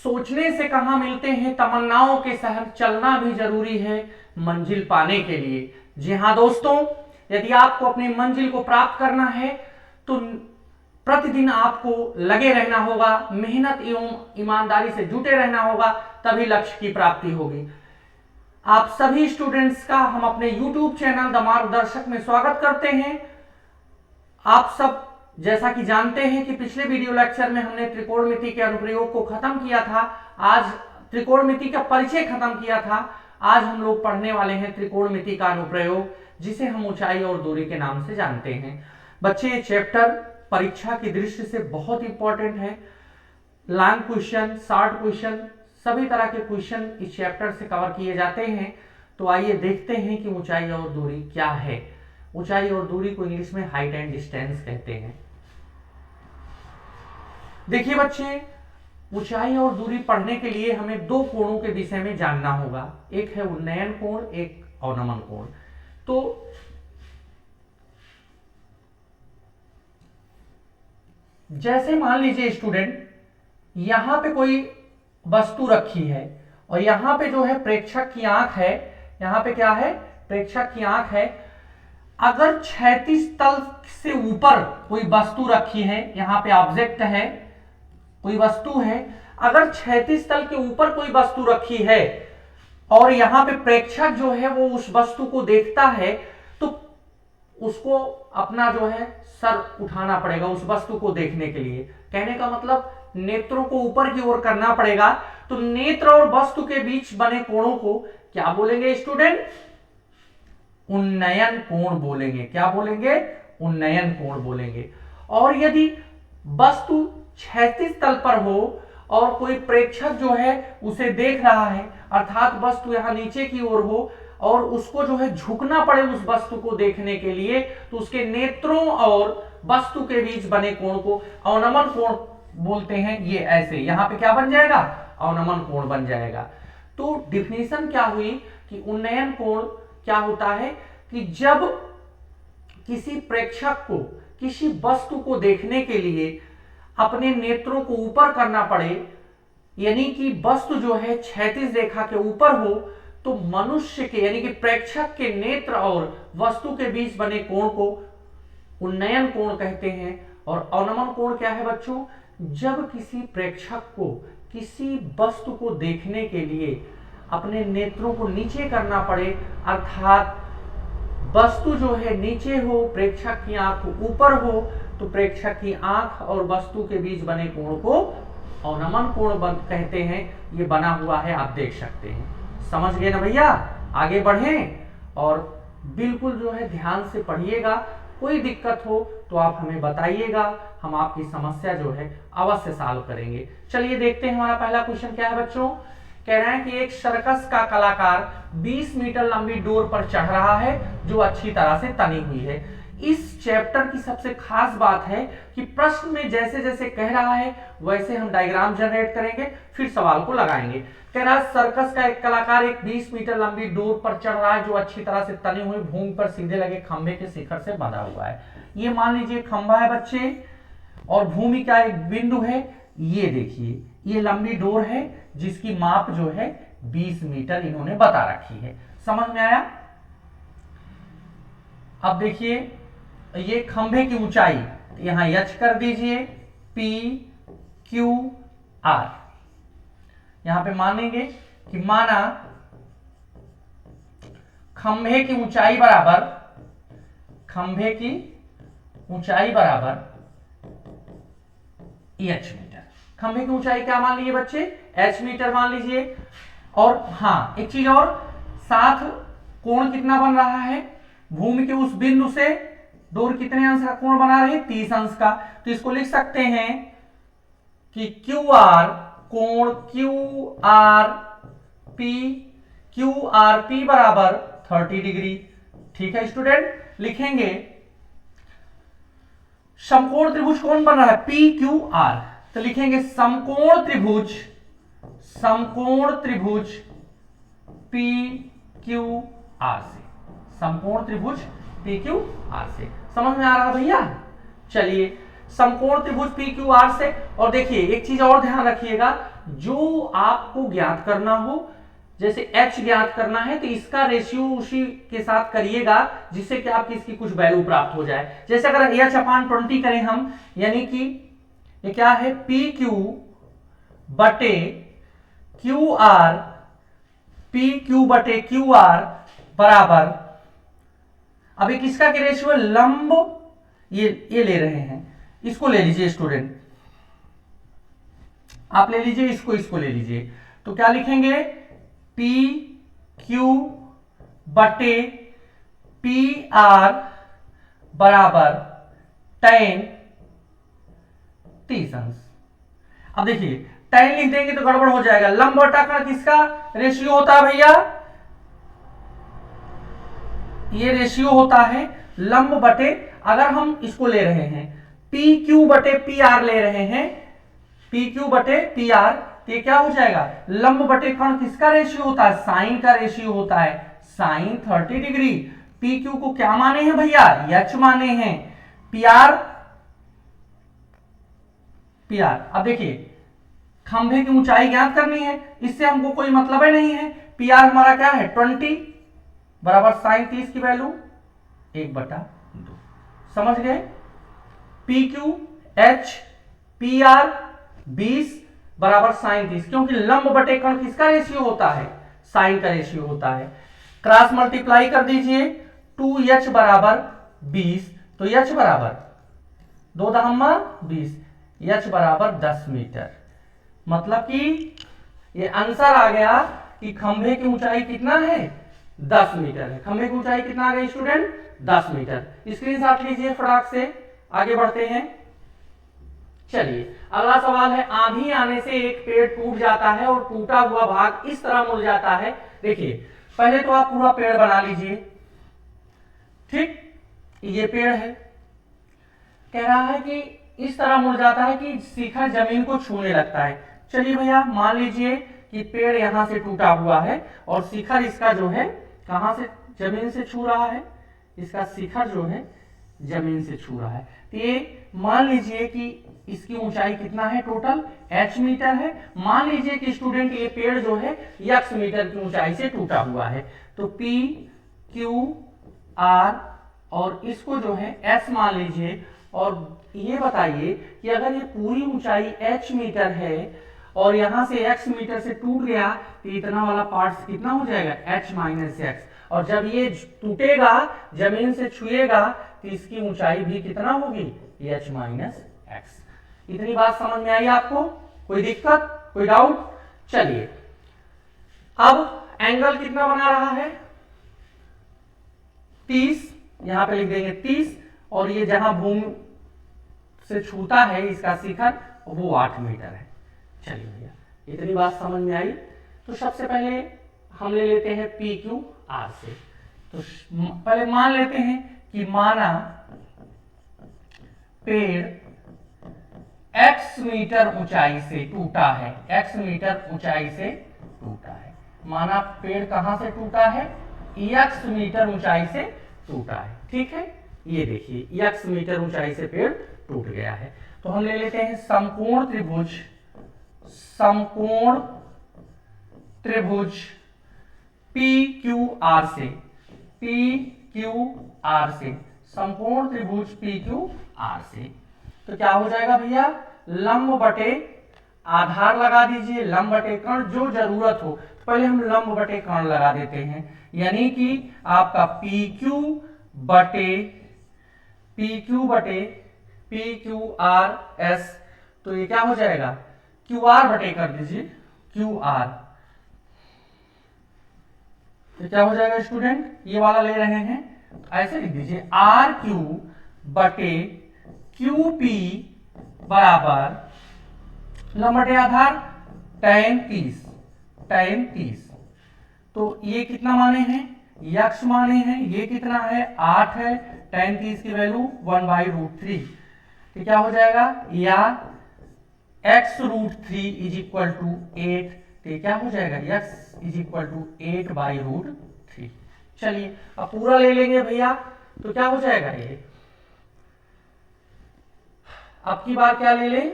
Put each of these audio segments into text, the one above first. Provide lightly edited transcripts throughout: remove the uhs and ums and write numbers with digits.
सोचने से कहाँ मिलते हैं तमन्नाओं के शहर, चलना भी जरूरी है मंजिल पाने के लिए। जी हाँ दोस्तों, यदि आपको अपनी मंजिल को प्राप्त करना है तो प्रतिदिन आपको लगे रहना होगा, मेहनत एवं ईमानदारी से जुटे रहना होगा, तभी लक्ष्य की प्राप्ति होगी। आप सभी स्टूडेंट्स का हम अपने YouTube चैनल द मार्गदर्शक में स्वागत करते हैं। आप सब जैसा कि जानते हैं कि पिछले वीडियो लेक्चर में हमने त्रिकोणमिति के अनुप्रयोग को खत्म किया था, आज त्रिकोणमिति का परिचय खत्म किया था। आज हम लोग पढ़ने वाले हैं त्रिकोणमिति का अनुप्रयोग, जिसे हम ऊंचाई और दूरी के नाम से जानते हैं। बच्चे, ये चैप्टर परीक्षा की दृष्टि से बहुत इंपॉर्टेंट है। लॉन्ग क्वेश्चन, शॉर्ट क्वेश्चन, सभी तरह के क्वेश्चन इस चैप्टर से कवर किए जाते हैं। तो आइए देखते हैं कि ऊंचाई और दूरी क्या है। ऊंचाई और दूरी को इंग्लिश में हाइट एंड डिस्टेंस कहते हैं। देखिए बच्चे, ऊंचाई और दूरी पढ़ने के लिए हमें दो कोणों के विषय में जानना होगा। एक है उन्नयन कोण, एक अवनमन कोण। तो जैसे मान लीजिए स्टूडेंट, यहां पे कोई वस्तु रखी है और यहां पे जो है प्रेक्षक की आंख है। यहां पे क्या है? प्रेक्षक की आंख है। अगर क्षैतिज तल से ऊपर कोई वस्तु रखी है, यहां पे ऑब्जेक्ट है, कोई वस्तु है, अगर क्षैतिज तल के ऊपर कोई वस्तु रखी है और यहां पे प्रेक्षक जो है वो उस वस्तु को देखता है, तो उसको अपना जो है सर उठाना पड़ेगा उस वस्तु को देखने के लिए। कहने का मतलब नेत्रों को ऊपर की ओर करना पड़ेगा। तो नेत्र और वस्तु के बीच बने कोणों को क्या बोलेंगे स्टूडेंट? उन्नयन कोण बोलेंगे। क्या बोलेंगे? उन्नयन कोण बोलेंगे। और यदि वस्तु क्षैतिज तल पर हो और कोई प्रेक्षक जो है उसे देख रहा है, अर्थात वस्तु यहां नीचे की ओर हो और उसको जो है झुकना पड़े उस वस्तु को देखने के लिए, तो उसके नेत्रों और वस्तु के बीच बने कोण को अवनमन कोण बोलते हैं। ये ऐसे यहां पे क्या बन जाएगा? अवनमन कोण बन जाएगा। तो डिफिनीशन क्या हुई कि उन्नयन कोण क्या होता है कि जब किसी प्रेक्षक को किसी वस्तु को देखने के लिए अपने नेत्रों को ऊपर करना पड़े, यानी कि वस्तु जो है क्षैतिज रेखा के ऊपर हो, तो मनुष्य के यानी कि प्रेक्षक के नेत्र और वस्तु के बीच बने कोण को उन्नयन कोण कहते हैं। और अवनमन कोण क्या है बच्चों? जब किसी प्रेक्षक को किसी वस्तु को देखने के लिए अपने नेत्रों को नीचे करना पड़े, अर्थात वस्तु जो है नीचे हो, प्रेक्षक की आंख ऊपर हो, तो प्रेक्षक की आंख और वस्तु के बीच बने कोण को अवनमन कोण कहते हैं। ये बना हुआ है, आप देख सकते हैं। समझ गए ना भैया? आगे बढ़ें और बिल्कुल जो है ध्यान से पढ़िएगा। कोई दिक्कत हो तो आप हमें बताइएगा, हम आपकी समस्या जो है अवश्य सॉल्व करेंगे। चलिए देखते हैं हमारा पहला क्वेश्चन क्या है बच्चों। कह रहे हैं कि एक सर्कस का कलाकार 20 मीटर लंबी डोर पर चढ़ रहा है जो अच्छी तरह से तनी हुई है। इस चैप्टर की सबसे खास बात है कि प्रश्न में जैसे जैसे कह रहा है वैसे हम डायग्राम जनरेट करेंगे, फिर सवाल को लगाएंगे। कह रहा है सर्कस का एक कलाकार एक 20 मीटर लंबी डोर पर चढ़ रहा है जो अच्छी तरह से तनी हुई भूमि पर सीधे लगे खंभे के शिखर से बंधा हुआ है। ये मान लीजिए खंभा है बच्चे, और भूमि का एक बिंदु है। ये देखिए, ये लंबी डोर है जिसकी माप जो है 20 मीटर इन्होंने बता रखी है। समझ में आया? अब देखिए, ये खंभे की ऊंचाई यहां यच कर दीजिए, P Q R। यहां पे मानेंगे कि माना खंभे की ऊंचाई बराबर H मीटर। खंभे की ऊंचाई क्या मान लीजिए बच्चे? H मीटर मान लीजिए। और हाँ, एक चीज और, साथ कोण कितना बन रहा है? भूमि के उस बिंदु से डोर कितने अंश का कोण बना रही है? 30 अंश का। तो इसको लिख सकते हैं कि QR कोण QRP बराबर 30 डिग्री। ठीक है स्टूडेंट, लिखेंगे समकोण त्रिभुज कौन बन रहा है? PQR। तो लिखेंगे समकोण त्रिभुज PQR से, समकोण त्रिभुज PQR से। समझ में आ रहा भैया? चलिए, समकोण त्रिभुज PQR से। और देखिए एक चीज और ध्यान रखिएगा, जो आपको ज्ञात करना हो, जैसे h ज्ञात करना है तो इसका रेशियो उसी के साथ करिएगा जिससे कि आपकी इसकी कुछ वैल्यू प्राप्त हो जाए। जैसे अगर h/20 करें हम, यानी कि ये क्या है, PQ बटे QR, PQ बटे QR बराबर, अभी किसका के रेशियो है, लंब, ये ले रहे हैं, इसको ले लीजिए स्टूडेंट, आप ले लीजिए इसको ले लीजिए, तो क्या लिखेंगे, PQ बटे PR बराबर tan 30 अंश। अब देखिए tan लिख देंगे तो गड़बड़ हो जाएगा, लंब बटा कर्ण किसका रेशियो होता है भैया, ये रेशियो होता है लंब बटे, अगर हम इसको ले रहे हैं PQ बटे PR ले रहे हैं, PQ बटे PR, तो ये क्या हो जाएगा, लंब बटे कर्ण किसका रेशियो होता है, साइन का रेशियो होता है, साइन 30 डिग्री। PQ को क्या माने हैं भैया, h माने हैं, PR, अब देखिए खंभे की ऊंचाई ज्ञात करनी है, इससे हमको कोई मतलब ही नहीं है, PR हमारा क्या है 20 बराबर साइन 30 की वैल्यू 1/2, समझ गए, PQ H PR 20 बराबर साइन 30, क्योंकि लंब बटे कर्ण किसका रेशियो होता है, साइन का रेशियो होता है। क्रॉस मल्टीप्लाई कर दीजिए, 2h बराबर 20, तो h बराबर 2 दहम्मा 20, h बराबर 10 मीटर, मतलब कि ये आंसर आ गया कि खंभे की ऊंचाई कितना है, 10 मीटर है। खंभे की ऊंचाई कितना आ गई स्टूडेंट, 10 मीटर। स्क्रीनशॉट लीजिए फटाक से, आगे बढ़ते हैं। चलिए अगला सवाल है, आंधी आने से एक पेड़ टूट जाता है और टूटा हुआ भाग इस तरह मुड़ जाता है। देखिए पहले तो आप पूरा पेड़ बना लीजिए, ठीक, ये पेड़ है, कह रहा है कि इस तरह मुड़ जाता है कि शिखर जमीन को छूने लगता है। चलिए भैया मान लीजिए कि पेड़ यहां से टूटा हुआ है और शिखर इसका जो है कहां से, जमीन से छू रहा है, इसका शिखर जो है जमीन से छू रहा है। तो ये मान लीजिए कि इसकी ऊंचाई कितना है, टोटल h मीटर है। मान लीजिए कि स्टूडेंट ये पेड़ जो है x मीटर की ऊंचाई से टूटा हुआ है, तो P Q R और इसको जो है S मान लीजिए, और ये बताइए कि अगर ये पूरी ऊंचाई h मीटर है और यहां से x मीटर से टूट गया तो इतना वाला पार्ट कितना हो जाएगा, h माइनस x, और जब ये टूटेगा जमीन से छुएगा तो इसकी ऊंचाई भी कितना होगी, h माइनस x। इतनी बात समझ में आई आपको, कोई दिक्कत, कोई डाउट? चलिए अब एंगल कितना बना रहा है, 30, यहां पे लिख देंगे 30, और ये जहां भूमि से छूता है इसका शिखर वो 8 मीटर है। चलिए भैया इतनी बात समझ में आई, तो सबसे पहले हम ले लेते हैं PQR से। तो पहले मान लेते हैं कि माना पेड़ x मीटर ऊंचाई से टूटा है, x मीटर ऊंचाई से टूटा है, माना पेड़ कहां से टूटा है, x मीटर ऊंचाई से टूटा है, ठीक है। ये देखिए x मीटर ऊंचाई से पेड़ टूट गया है। तो हम ले लेते हैं समकोण त्रिभुज, समकोण त्रिभुज PQR से, PQR से, समकोण त्रिभुज PQR से, तो क्या हो जाएगा भैया, लंब बटे आधार लगा दीजिए, लंब बटे कर्ण, जो जरूरत हो। पहले हम लंब बटे कर्ण लगा देते हैं, यानी कि आपका PQ बटे PQRS, तो ये क्या हो जाएगा, QR बटे कर दीजिए QR, तो क्या हो जाएगा स्टूडेंट, ये वाला ले रहे हैं ऐसे लिख दीजिए RQ बटे QP बराबर लंब बटे आधार tan 30, तो ये कितना माने हैं, x माने हैं, ये कितना है 8 है, tan 30 की वैल्यू 1/√3, तो क्या हो जाएगा, या x√3 इज इक्वल टू 8, तो क्या हो जाएगा, x इज इक्वल टू 8/√3। चलिए अब पूरा ले लेंगे भैया, तो क्या हो जाएगा, ये अब की बार क्या ले लें,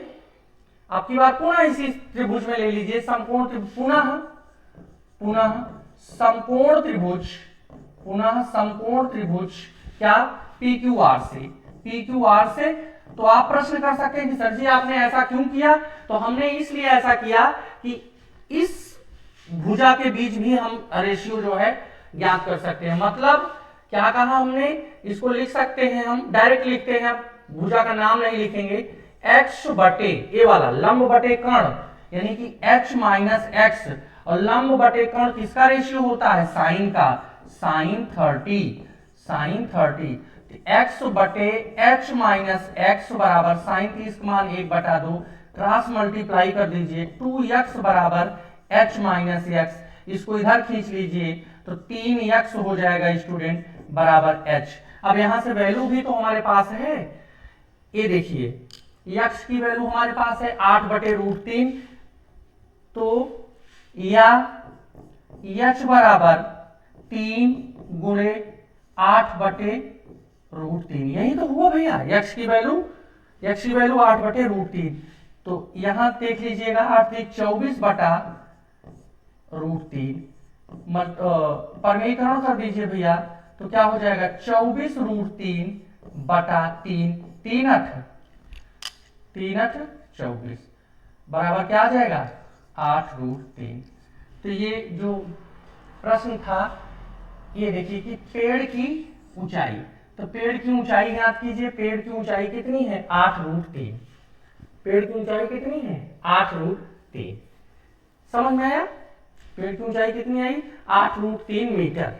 अब की बार पुनः इसी त्रिभुज में ले लीजिए समकोण त्रिभुज, पुनः समकोण त्रिभुज, पुनः समकोण त्रिभुज क्या PQR से, PQR से। तो आप प्रश्न कर सकते हैं कि सर जी आपने ऐसा क्यों किया, तो हमने इसलिए ऐसा किया कि इस भुजा के बीच भी हम रेशियो जो है ज्ञात कर सकते हैं। मतलब क्या कहा हमने, इसको लिख सकते हैं, हम डायरेक्ट लिखते हैं, भुजा का नाम नहीं लिखेंगे, x बटे ए वाला लंब बटे कर्ण, यानी कि h माइनस एक्स, और लंब बटे कर्ण किसका रेशियो होता है, साइन का, साइन 30, x बटे h माइनस एक्स बराबर साइन 30 का मान 1/2, क्रॉस मल्टीप्लाई कर दीजिए, 2x बराबर h माइनस एक्स, इसको इधर खींच लीजिए तो 3x हो जाएगा स्टूडेंट बराबर h। अब यहां से वैल्यू भी तो हमारे पास है, ये देखिए x की वैल्यू हमारे पास है 8/√3, तो या h बराबर 3 गुणे 8/√3, यही तो हुआ भैया, x की वैल्यू 8/√3। तो यहां देख लीजिएगा 8 × 24/√3, परिमेयीकरण कर दीजिए भैया, तो क्या हो जाएगा 24√3/3, 3 8 24 बराबर क्या आ जाएगा 8√3। तो ये जो प्रश्न था, ये देखिए कि पेड़ की ऊंचाई, तो पेड़ की ऊंचाई ज्ञात कीजिए, पेड़ की ऊंचाई कितनी है 8√3, पेड़ की ऊंचाई कितनी है 8√3, समझ में आया, पेड़ की ऊंचाई कितनी आई 8√3 मीटर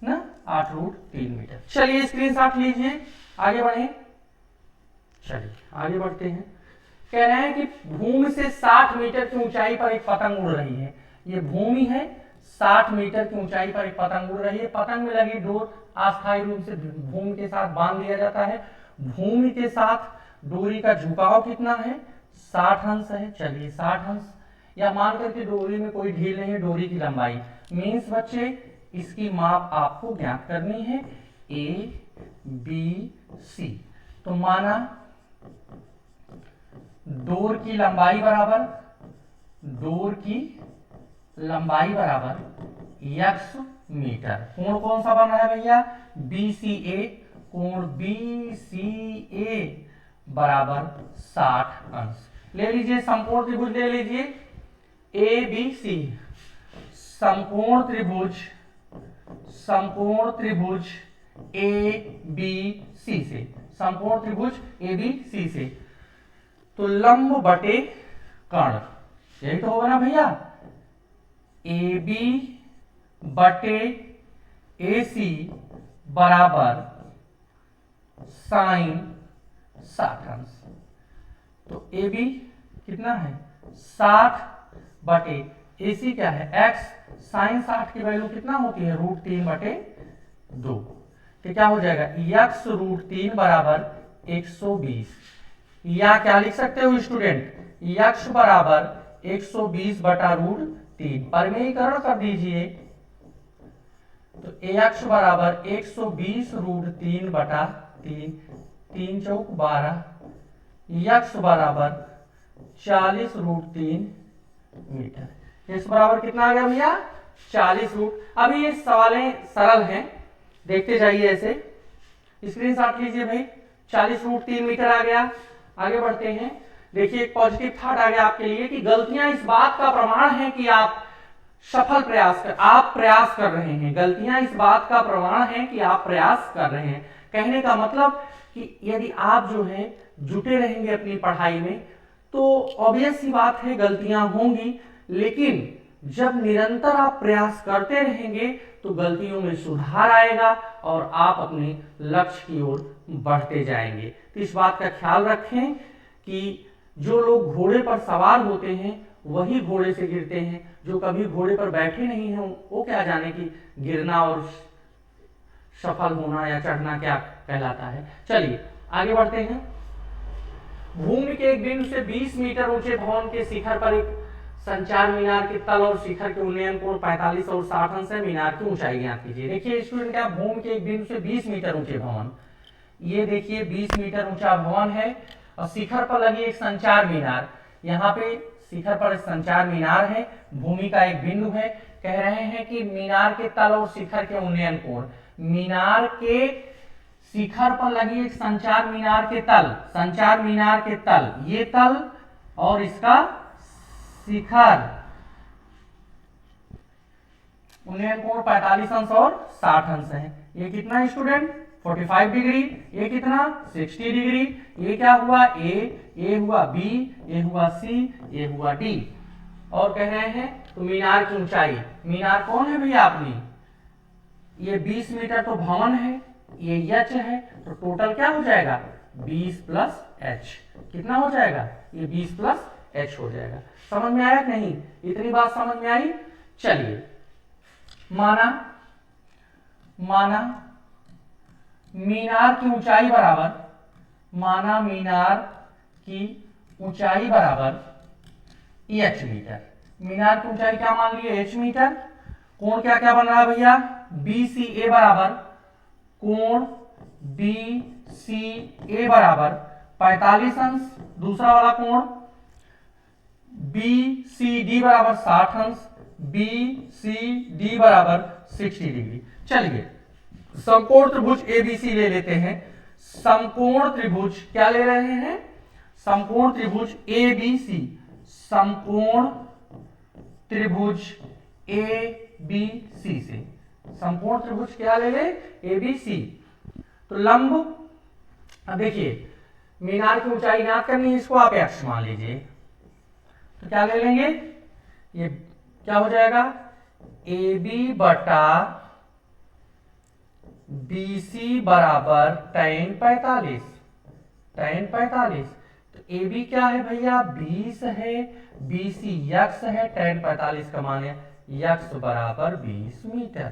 ना, 8√3 मीटर। चलिए स्क्रीनशॉट लीजिए, आगे बढ़े, चलिए आगे बढ़ते हैं। कह रहे हैं कि भूमि से 60 मीटर की ऊंचाई पर एक पतंग उड़ रही है, ये भूमि है, 60 मीटर की ऊंचाई पर एक पतंग उड़ रही है, पतंग में लगी डोर अस्थायी रूप से भूमि के साथ बांध दिया जाता है, भूमि के साथ डोरी का झुकाव कितना है 60 अंश है, चलिए 60 अंश, या मान करके डोरी में कोई ढील नहीं है, डोरी की लंबाई मीन्स बच्चे इसकी माप आपको ज्ञात करनी है ABC। तो माना डोर की लंबाई बराबर x मीटर, कोण कौन सा बना है भैया BCA, कोण BCA बराबर 60 अंश। ले लीजिए समकोण त्रिभुज, ले लीजिए ABC, समकोण त्रिभुज ABC से, समकोण त्रिभुज ABC से, तो लंब बटे कर्ण, यही तो होगा ना भैया, AB बटे AC बराबर साइन 60 अंश। तो AB कितना है 60 बटे AC क्या है x, साइन 60 की वैल्यू कितना होती है √3/2, तो क्या हो जाएगा x √3 बराबर 120, या क्या लिख सकते हो स्टूडेंट, x बराबर 120/√3, परिमेयीकरण कर दीजिए, तो ax बराबर 120√3/3, 3 चौक 12, x बराबर 40√3 मीटर, x बराबर कितना आ गया भैया 40 रूट। अभी ये सवालें सरल हैं, देखते जाइए, ऐसे स्क्रीनशॉट लीजिए भाई, 40√3 मीटर आ गया। आगे बढ़ते हैं, देखिए एक पॉजिटिव थॉट आ गया आपके लिए कि गलतियां इस बात का प्रमाण है कि आप प्रयास कर रहे हैं, गलतियां इस बात का प्रमाण है कि आप प्रयास कर रहे हैं। कहने का मतलब कि यदि आप जो है जुटे रहेंगे अपनी पढ़ाई में, तो ऑब्वियस सी बात है गलतियां होंगी, लेकिन जब निरंतर आप प्रयास करते रहेंगे तो गलतियों में सुधार आएगा और आप अपने लक्ष्य की ओर बढ़ते जाएंगे। तो इस बात का ख्याल रखें कि जो लोग घोड़े पर सवार होते हैं वही घोड़े से गिरते हैं, जो कभी घोड़े पर बैठे नहीं हैं वो क्या जाने कि गिरना और सफल होना या चढ़ना क्या कहलाता है। चलिए आगे बढ़ते हैं। भूमि के एक बिंदु से 20 मीटर ऊंचे भवन के शिखर पर एक संचार मीनार के तल और शिखर के उन्नयन कोण 45 और 60 अंश है, मीनार की ऊंचाई ज्ञात कीजिए। देखिए स्टूडेंट, क्या भूमि के एक बिंदु से 20 मीटर ऊंचे भवन, ये देखिए 20 मीटर ऊंचा भवन है और शिखर पर लगी एक संचार मीनार, यहाँ पे शिखर पर संचार मीनार है, भूमि का एक बिंदु है। कह रहे हैं कि मीनार के तल और शिखर के उन्नयन कोण, मीनार के शिखर पर लगी एक संचार मीनार के तल, संचार मीनार के तल, ये तल और इसका शिखर उन्नयन कोण 45 अंश और 60 अंश है। ये कितना स्टूडेंट 45 डिग्री, ये कितना 60 डिग्री। ये क्या हुआ ए हुआ बी, ये हुआ सी, ये हुआ डी। और कह रहे हैं तो मीनार की ऊंचाई, मीनार कौन है भैया अपनी, ये 20 मीटर तो भवन है, ये एच है, तो टोटल क्या हो जाएगा 20 प्लस एच, कितना हो जाएगा ये 20 प्लस एच हो जाएगा। समझ में आया कि नहीं, इतनी बात समझ में आई। चलिए माना मीनार की ऊंचाई बराबर, माना मीनार की ऊंचाई बराबर एच मीटर, मीनार की ऊंचाई क्या मान लिए एच मीटर। कोण क्या क्या बन रहा है भैया, बी सी ए बराबर, कोण बी सी ए बराबर 45 अंश, दूसरा वाला कोण बी सी डी बराबर 60 अंश, बी सी डी बराबर 60 डिग्री। चलिए समकोण त्रिभुज एबीसी ले लेते हैं। समकोण त्रिभुज क्या ले रहे हैं, समकोण त्रिभुज एबीसी, समकोण त्रिभुज एबीसी से, समकोण त्रिभुज क्या ले ले एबीसी। तो लंब, अब देखिए मीनार की ऊंचाई ज्ञात करनी है, इसको आप एक्स मान लीजिए, तो क्या ले लेंगे, ये क्या हो जाएगा ए बी बटा बी सी बराबर tan 45, tan 45। तो ए बी क्या है भैया 20 है, बी सी यक्स है, tan 45 का मान है यक्स बराबर 20 मीटर,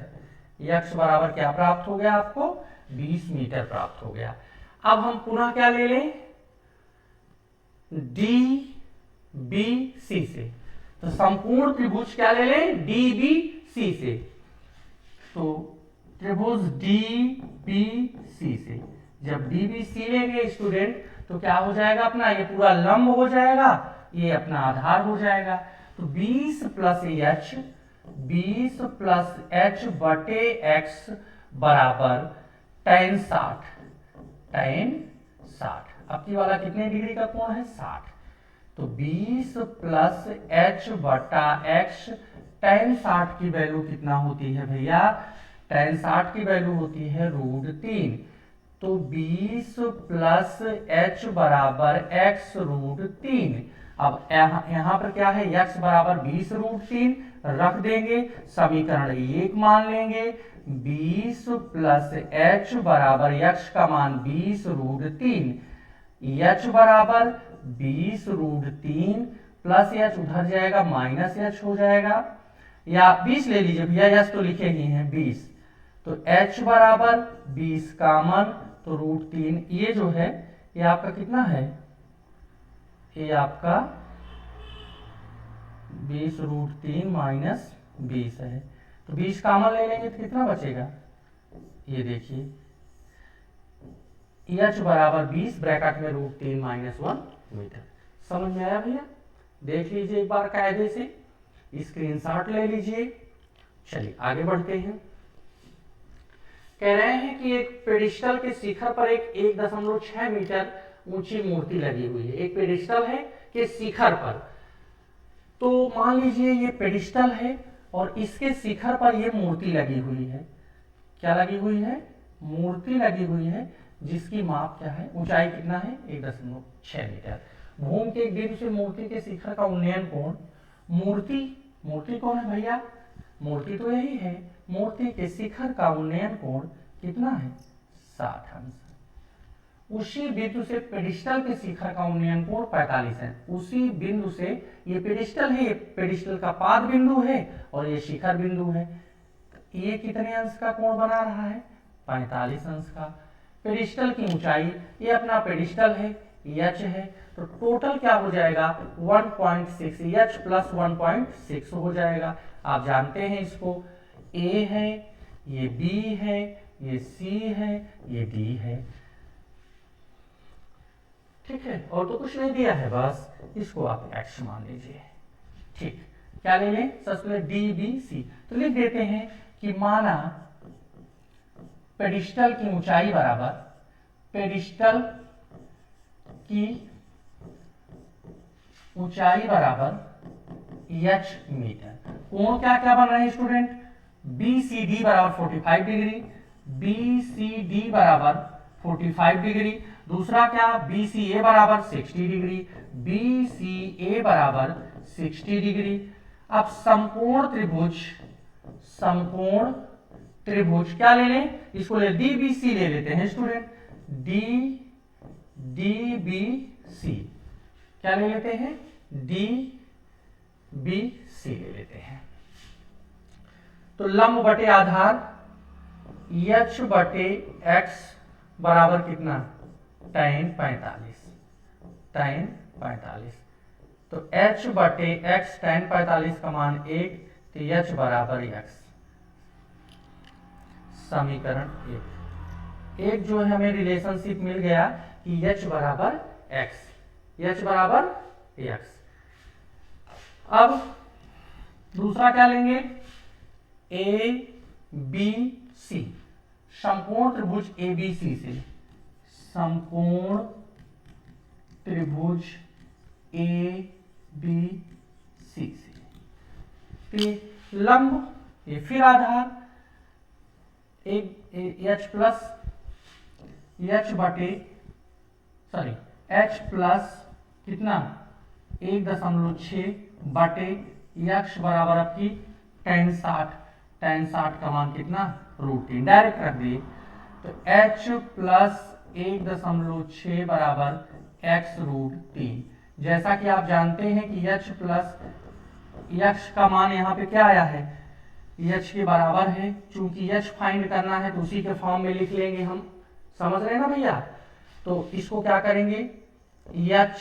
यक्स बराबर क्या प्राप्त हो गया आपको 20 मीटर प्राप्त हो गया। अब हम पुनः क्या ले लें डी बी सी से, तो संपूर्ण त्रिभुज क्या ले लें डी बी सी से, तो त्रिभुज डी बी सी से जब डी बी सी लेंगे स्टूडेंट तो क्या हो जाएगा अपना, ये पूरा लंब हो जाएगा, ये अपना आधार हो जाएगा। तो 20 प्लस एच, 20 प्लस एच बटे एक्स बराबर tan 60, tan 60। अब की वाला कितने डिग्री का कोण है 60, तो 20 प्लस एच बटा एक्स, tan 60 की वैल्यू कितना होती है भैया, tan 60 की वैल्यू होती है √3। तो 20 प्लस एच बराबर एक्स √3। अब यहां पर क्या है x बराबर 20 √3 रख देंगे, समीकरण 1 मान लेंगे, 20 प्लस एच बराबर x का मान 20 √3, h बराबर 20 √3 प्लस एच उधर जाएगा माइनस एच हो जाएगा, या 20 ले लीजिए भैया, एच तो लिखे ही हैं 20, तो h बराबर 20 कॉमन, तो √3, ये जो है ये आपका कितना है, ये आपका 20 √3 माइनस 20 है, तो 20 कॉमन ले लेंगे तो कितना बचेगा, ये देखिए h बराबर 20 ब्रैकेट में √3 माइनस 1 मीटर। समझ में आया भैया, देख लीजिए एक बार कायदे से, स्क्रीनशॉट ले लीजिए। चलिए आगे बढ़ते हैं। कह रहे हैं कि एक पेडिस्टल के शिखर पर एक 1.6 मीटर ऊंची मूर्ति लगी हुई है, एक पेडिस्टल है के शिखर पर, तो मान लीजिए ये पेडिस्टल है और इसके शिखर पर ये मूर्ति लगी हुई है, क्या लगी हुई है, मूर्ति लगी हुई है, जिसकी माप क्या है, ऊंचाई कितना है 1.6 मीटर। भूमि के एक बिंदु से मूर्ति के शिखर का उन्नयन कोण, मूर्ति कौन है भैया, मूर्ति तो यही है, मूर्ति के शिखर का उन्नयन कोण कितना है 60 अंश। उसी बिंदु से पेडिस्टल के शिखर का उन्नयन कोण 45 है, उसी बिंदु से ये पेडिस्टल है, ये पेडिस्टल का पाद बिंदु है और ये शिखर बिंदु है, ये कितने अंश का कोण बना रहा है 45 अंश का। पेडिस्टल की ऊंचाई, ये अपना पेडिस्टल है h है, तो टोटल क्या हो जाएगा 1.6, h प्लस 1.6 हो जाएगा। आप जानते हैं इसको, a है, ये b है, ये c है, ये d है। ठीक है, और तो कुछ नहीं दिया है, बस इसको आप x मान लीजिए। ठीक, क्या ले लें सबसे डी बी सी, तो लिख देते हैं कि माना पेडिस्टल की ऊंचाई बराबर, पेडिस्टल की ऊंचाई बराबर h मीटर। कोण क्या क्या बन रहे हैं स्टूडेंट, BCD बराबर 45 डिग्री, BCD बराबर 45 डिग्री। दूसरा क्या, BCA बराबर 60 डिग्री, BCA बराबर 60 डिग्री। अब समकोण त्रिभुज क्या ले लें, इसको ले DBC ले लेते हैं स्टूडेंट, DBC क्या ले लेते हैं, DBC ले लेते हैं। तो लंब बटे आधार h बटे x बराबर कितना, tan 45। तो h बटे x tan 45 का मान 1, तो h बराबर x। समीकरण 1 जो है हमें रिलेशनशिप मिल गया कि h बराबर x। अब दूसरा क्या लेंगे, ABC, समकोण त्रिभुज ABC से, समकोण त्रिभुज ABC से लंब, ये फिर आधार एक h प्लस कितना 1.6 बटे x बराबर आपकी tan 60 का मान कितना, √3 डायरेक्ट रख दिए। तो h प्लस 1.6 बराबर x √3। जैसा कि आप जानते हैं कि h प्लस x का मान यहाँ पे क्या आया है, h के बराबर है। चूंकि h फाइंड करना है तो उसी के फॉर्म में लिख लेंगे हम, समझ रहे हैं ना भैया। तो इसको क्या करेंगे, h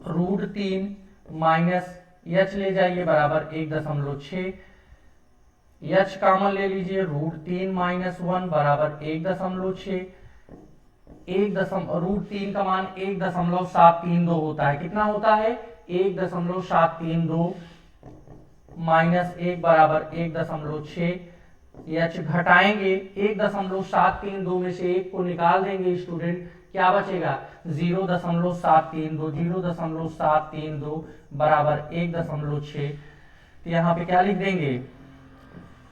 √3 माइनस h ले जाइए बराबर 1.6, h कॉमन ले लीजिए, √3 माइनस 1 बराबर 1.6, √3 का मान 1.732 होता है। कितना होता है, 1.732 माइनस 1 बराबर 1.6। h घटाएंगे, 1.732 में से 1 को निकाल देंगे स्टूडेंट, क्या बचेगा 0.732 बराबर 1.6। तो यहाँ पे क्या लिख देंगे,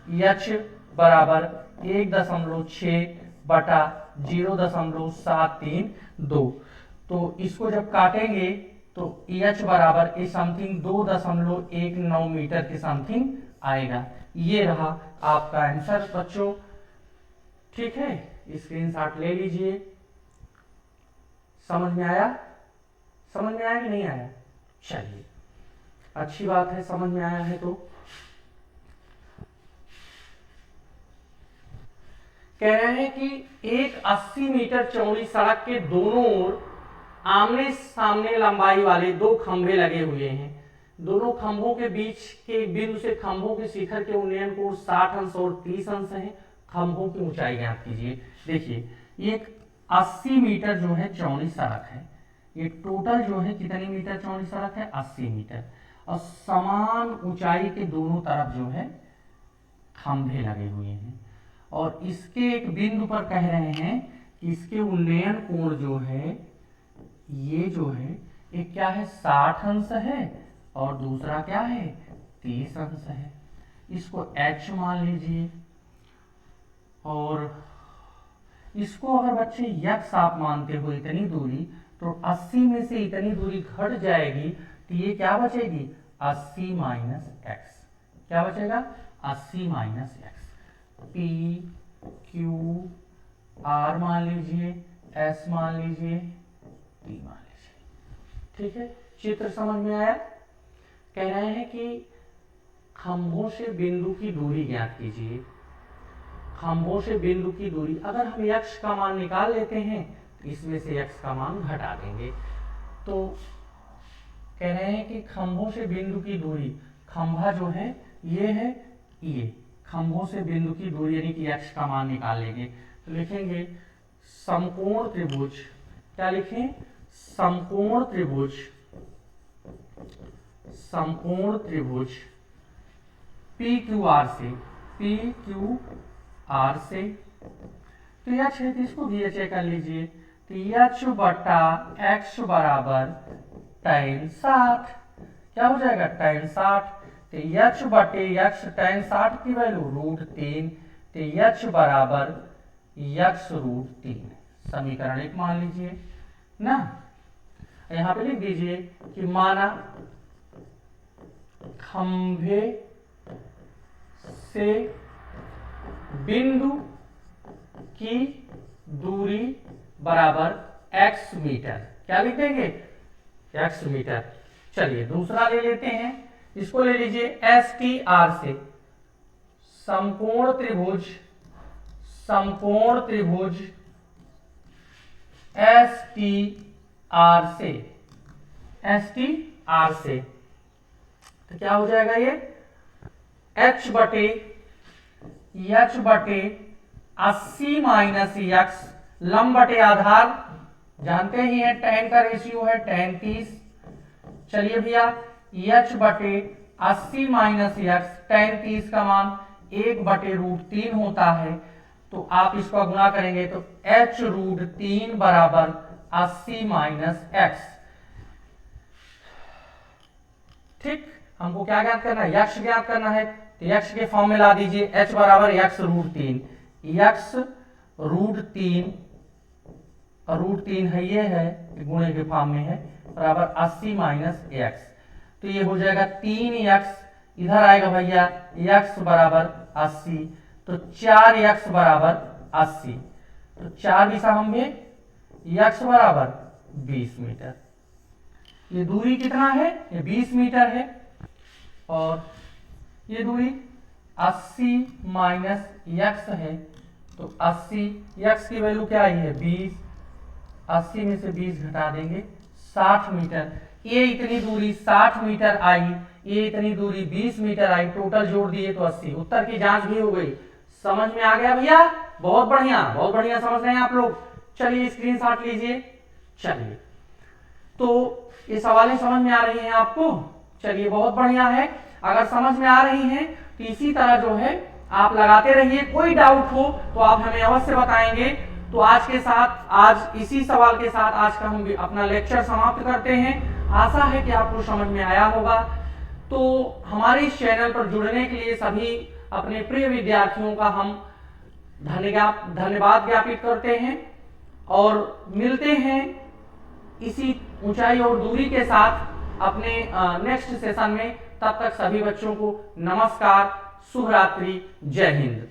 h बराबर 1.6 बटा 0.732। तो इसको जब काटेंगे तो h बराबर इस समथिंग 2.19 मीटर के समथिंग आएगा। ये रहा आपका आंसर बच्चों, ठीक है, स्क्रीनशॉट ले लीजिए। समझ में आया कि नहीं आया, चलिए अच्छी बात है, समझ में आया है। तो कह रहे हैं कि एक 80 मीटर चौड़ी सड़क के दोनों ओर आमने सामने लंबाई वाले 2 खंभे लगे हुए हैं। दोनों खंभों के बीच के बिंदु से खंभों के शिखर के उन्नयन कोण 60 अंश और 30 अंश है। खंभों की ऊंचाई ज्ञात कीजिए। देखिए ये 80 मीटर जो है चौड़ी सड़क है, ये टोटल जो है कितनी मीटर चौड़ी सड़क है, 80 मीटर, और समान ऊंचाई के दोनों तरफ जो है खंभे लगे हुए हैं। और इसके एक बिंदु पर कह रहे हैं कि इसके उन्नयन कोण जो है, ये जो है एक क्या है 60 अंश है और दूसरा क्या है 30 अंश है। इसको h मान लीजिए, और इसको अगर बच्चे x आप मानते हो इतनी दूरी, तो 80 में से इतनी दूरी घट जाएगी, तो ये क्या बचेगी 80 माइनस x। क्या बचेगा 80 minus x। P Q R मान लीजिए, S मान लीजिए, T मान लीजिए, ठीक है। चित्र समझ में आया। कह रहे हैं कि खंभों से बिंदु की दूरी ज्ञात कीजिए। खंभों से बिंदु की दूरी, अगर हम x का मान निकाल लेते हैं तो इसमें से x का मान घटा देंगे। तो कह रहे हैं कि खंभों से बिंदु की दूरी, खंभा जो है ये है, ये खंभों से बिंदु की दूरी यानी कि x का मान निकाल लेंगे। तो लिखेंगे समकोण त्रिभुज, क्या लिखें, समकोण त्रिभुज, समकोण त्रिभुज PQR से, PQR से। तो यह क्षैतिज को भी चेक कर लीजिए, तो h बटा x बराबर tan 60, क्या हो जाएगा tan 60। तो h बटे x tan 60 की वैल्यू √3, तो h बराबर x √3, समीकरण 1 मान लीजिए ना। यहां पे लिख दीजिए कि माना खंभे से बिंदु की दूरी बराबर x मीटर, क्या लिख देंगे, x मीटर। चलिए दूसरा ले लेते हैं, इसको ले लीजिए STR से, समकोण त्रिभुज, समकोण त्रिभुज STR से, STR से। तो क्या हो जाएगा ये, h बटे 80 माइनस x, लंब बटे आधार जानते ही है, tan का रेशियो है tan 30। चलिए भैया h बटे 80 माइनस x, tan 30 का मान 1 बटे √3 होता है, तो आप इसको गुणा करेंगे तो h √3 बराबर 80 माइनस x। ठीक, हमको क्या ज्ञात करना है, यक्ष ज्ञात करना है, तो यक्ष के फॉर्म में ला दीजिए, h बराबर x √3, x √3 है, ये है गुणे के फॉर्म में है, बराबर 80 माइनस x। तो ये हो जाएगा 3x, इधर आएगा भैया x बराबर 80, तो 4x बराबर 80, तो 4 दिशा हम में x बराबर 20 मीटर। ये दूरी कितना है, ये 20 मीटर है, और ये दूरी 80 माइनस x है, तो 80, x की वैल्यू क्या आई है 20, 80 में से 20 घटा देंगे 60 मीटर। ये इतनी दूरी 60 मीटर आई, ये इतनी दूरी 20 मीटर आई, टोटल जोड़ दिए तो 80। उत्तर की जांच भी हो गई। समझ में आ गया भैया, बहुत बढ़िया, बहुत बढ़िया समझ रहे हैं आप लोग। चलिए स्क्रीनशॉट लीजिए। चलिए तो ये सवालें समझ में आ रही हैं आपको, चलिए बहुत बढ़िया है। अगर समझ में आ रही हैं तो इसी तरह जो है आप लगाते रहिए, कोई डाउट हो तो आप हमें अवश्य बताएंगे। तो आज के साथ, आज इसी सवाल के साथ आज का हम अपना लेक्चर समाप्त करते हैं। आशा है कि आपको समझ में आया होगा। तो हमारे इस चैनल पर जुड़ने के लिए सभी अपने प्रिय विद्यार्थियों का हम धन्यवाद ज्ञापित करते हैं, और मिलते हैं इसी ऊंचाई और दूरी के साथ अपने नेक्स्ट सेशन में। तब तक सभी बच्चों को नमस्कार, शुभ रात्रि, जय हिंद।